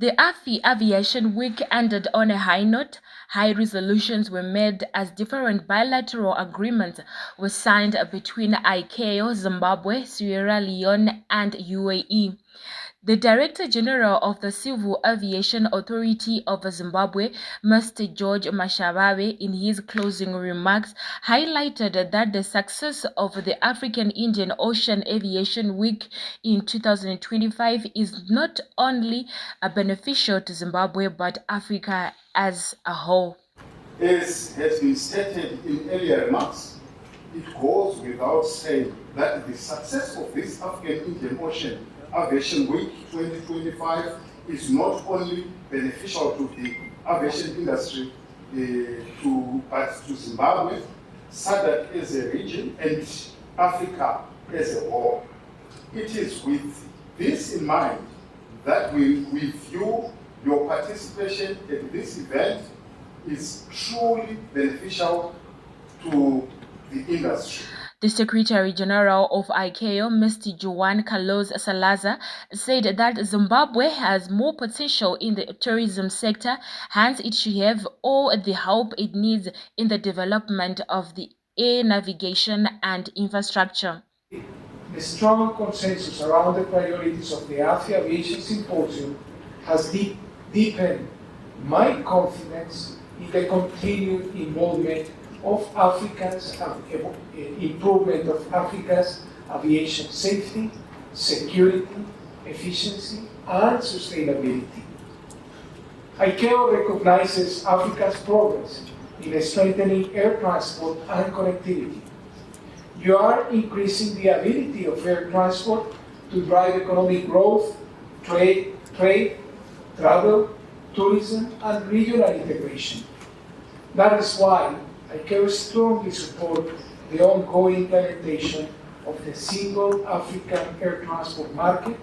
The AFI Aviation Week ended on a high note. High resolutions were made as different bilateral agreements were signed between ICAO, Zimbabwe, Sierra Leone, and UAE. The Director General of the Civil Aviation Authority of Zimbabwe, Mr. George Mashababe, in his closing remarks, highlighted that the success of the African Indian Ocean Aviation Week in 2025 is not only beneficial to Zimbabwe but Africa as a whole. As has been stated in earlier remarks, it goes without saying that the success of this African Indian Ocean Aviation Week 2025 is not only beneficial to the aviation industry, but to Zimbabwe, SADC as a region, and Africa as a whole. It is with this in mind that we view your participation at this event is truly beneficial to the industry. The Secretary General of ICAO, Mr. Juan Carlos Salazar, said that Zimbabwe has more potential in the tourism sector, hence it should have all the help it needs in the development of the air navigation and infrastructure. The strong consensus around the priorities of the AFI Aviation Symposium has deepened my confidence in the continued involvement of Africa's improvement of Africa's aviation safety, security, efficiency, and sustainability. ICAO recognizes Africa's progress in strengthening air transport and connectivity. You are increasing the ability of air transport to drive economic growth, trade, travel, tourism, and regional integration. That is why ICAO strongly supports the ongoing implementation of the single African air transport market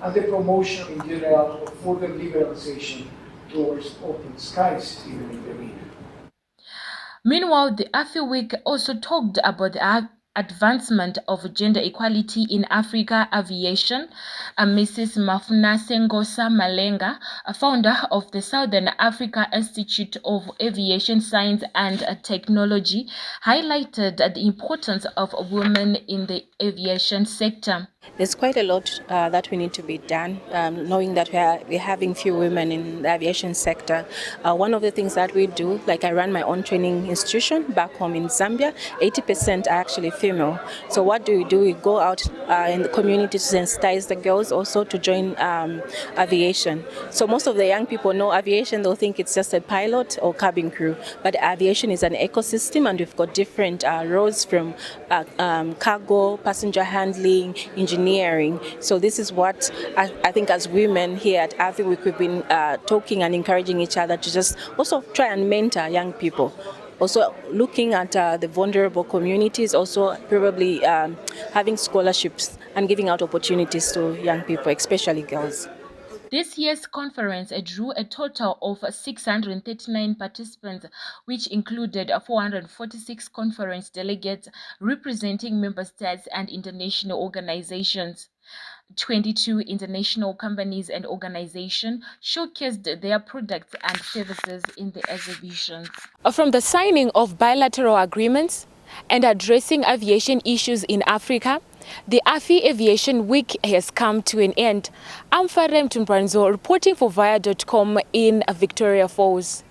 and the promotion in general of further liberalization towards open skies even in the region. Meanwhile, the AFI Week also talked about the advancement of gender equality in Africa aviation. Mrs. Mafuna Sengosa Malenga, a founder of the Southern Africa Institute of Aviation Science and Technology, highlighted the importance of women in the aviation sector. There's quite a lot that we need to be done, knowing that we're having few women in the aviation sector. One of the things that we do, like I run my own training institution back home in Zambia, 80% are actually female. So what do? We go out in the community to sensitize the girls also to join aviation. So most of the young people know aviation, they'll think it's just a pilot or cabin crew, but aviation is an ecosystem and we've got different roles from cargo, passenger handling, engineering. So this is what I think as women here at AFI Week we've been talking and encouraging each other to just also try and mentor young people. Also looking at the vulnerable communities, also probably having scholarships and giving out opportunities to young people, especially girls. This year's conference drew a total of 639 participants, which included 446 conference delegates representing member states and international organizations. 22 international companies and organizations showcased their products and services in the exhibitions. From the signing of bilateral agreements and addressing aviation issues in Africa, the AFI Aviation Week has come to an end. I'm Farem Tunbranzo reporting for Via.com in Victoria Falls.